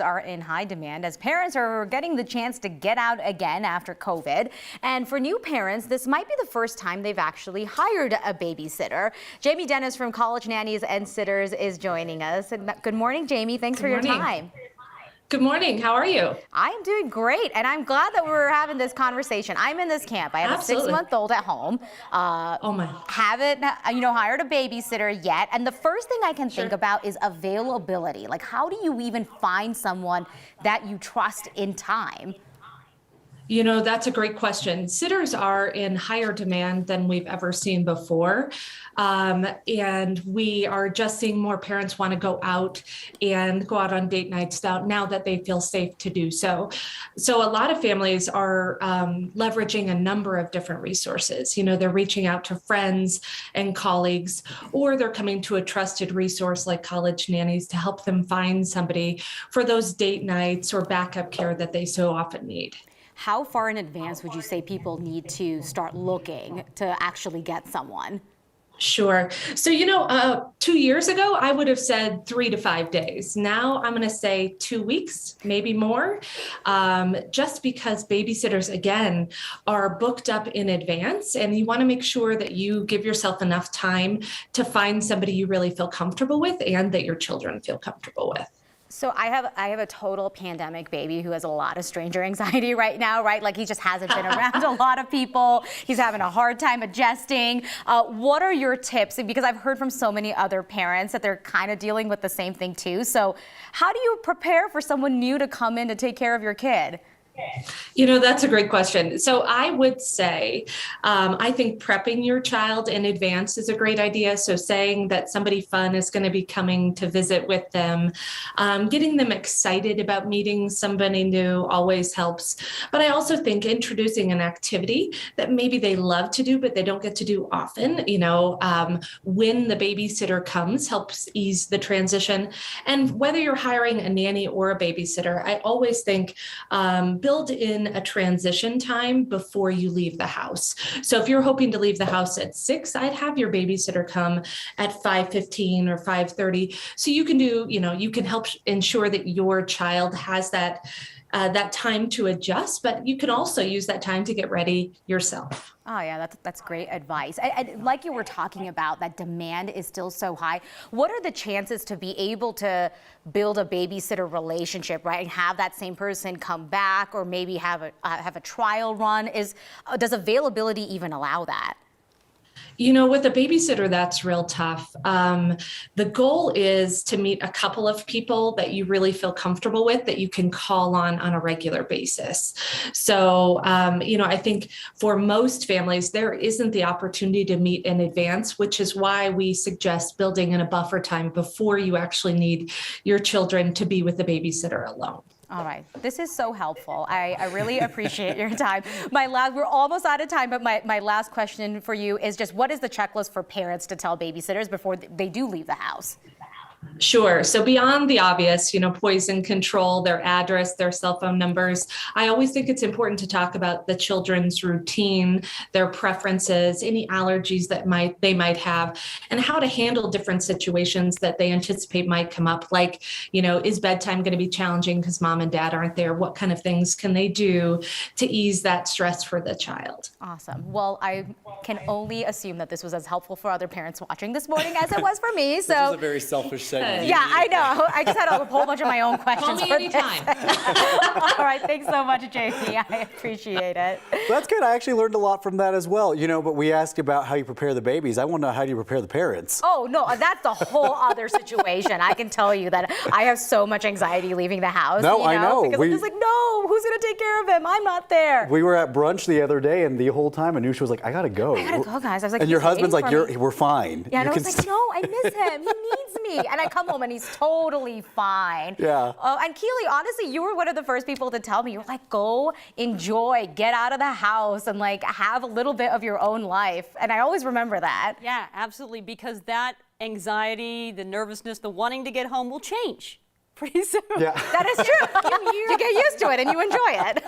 Are in high demand as parents are getting the chance to get out again after COVID. And for new parents, this might be the first time they've actually hired a babysitter. Jami Dennis from College Nannies and Sitters is joining us. And good morning, Jami. Thanks for your time. Good morning. How are you? I'm doing great, and I'm glad that we're having this conversation. I'm in this camp. I have a 6-month-old at home. Haven't, hired a babysitter yet. And the first thing I can think about is availability. Like, how do you even find someone that you trust in time? You know, that's a great question. Sitters are in higher demand than we've ever seen before. And we are just seeing more parents want to go out on date nights now that they feel safe to do so. So a lot of families are leveraging a number of different resources. You know, they're reaching out to friends and colleagues, or they're coming to a trusted resource like College Nannies to help them find somebody for those date nights or backup care that they so often need. How far in advance would you say people need to start looking to actually get someone? Sure. So, 2 years ago, I would have said 3 to 5 days. Now I'm going to say 2 weeks, maybe more, just because babysitters, again, are booked up in advance. And you want to make sure that you give yourself enough time to find somebody you really feel comfortable with and that your children feel comfortable with. So I have a total pandemic baby who has a lot of stranger anxiety right now, right? Like, he just hasn't been around a lot of people. He's having a hard time adjusting. What are your tips? Because I've heard from so many other parents that they're kind of dealing with the same thing too. So how do you prepare for someone new to come in to take care of your kid? That's a great question. So I would say, I think prepping your child in advance is a great idea. So saying that somebody fun is going to be coming to visit with them, getting them excited about meeting somebody new always helps. But I also think introducing an activity that maybe they love to do, but they don't get to do often, when the babysitter comes helps ease the transition. And whether you're hiring a nanny or a babysitter, I always think, build in a transition time before you leave the house. So if you're hoping to leave the house at 6, I'd have your babysitter come at 5:15 or 5:30. So you can you can help ensure that your child has that time to adjust, but you can also use that time to get ready yourself. Oh yeah, that's great advice. Like you were talking about, that demand is still so high. What are the chances to be able to build a babysitter relationship, right, and have that same person come back, or maybe have a trial run? Does availability even allow that? With a babysitter, that's real tough. The goal is to meet a couple of people that you really feel comfortable with, that you can call on a regular basis. So, I think for most families, there isn't the opportunity to meet in advance, which is why we suggest building in a buffer time before you actually need your children to be with the babysitter alone. All right. This is so helpful. I really appreciate your time. We're almost out of time, but my last question for you is just, what is the checklist for parents to tell babysitters before they do leave the house? Sure. So beyond the obvious, poison control, their address, their cell phone numbers, I always think it's important to talk about the children's routine, their preferences, any allergies that they might have, and how to handle different situations that they anticipate might come up. Like, is bedtime going to be challenging because mom and dad aren't there? What kind of things can they do to ease that stress for the child? Awesome. Well, I can only assume that this was as helpful for other parents watching this morning as it was for me. This was a very selfish segment. Yeah, I know. I just had a whole bunch of my own questions. Call me anytime. All right. Thanks so much, Jami. I appreciate it. That's good. I actually learned a lot from that as well. But we asked about how you prepare the babies. I want to know, how do you prepare the parents? Oh, no, that's a whole other situation. I can tell you that I have so much anxiety leaving the house. No, I know. Because I'm just like, no, who's going to take care of him? I'm not there. We were at brunch the other day, and the whole time Anusha was like, I got to go. I got to go, guys. I was like, and your husband's like, we're fine. Yeah, and I was like, no, I miss him. He needs me. And I come home and he's totally fine. Yeah. And Keely, honestly, you were one of the first people to tell me, you were like, go enjoy, get out of the house and like have a little bit of your own life. And I always remember that. Yeah, absolutely. Because that anxiety, the nervousness, the wanting to get home will change pretty soon. Yeah. That is true. You get used to it and you enjoy it.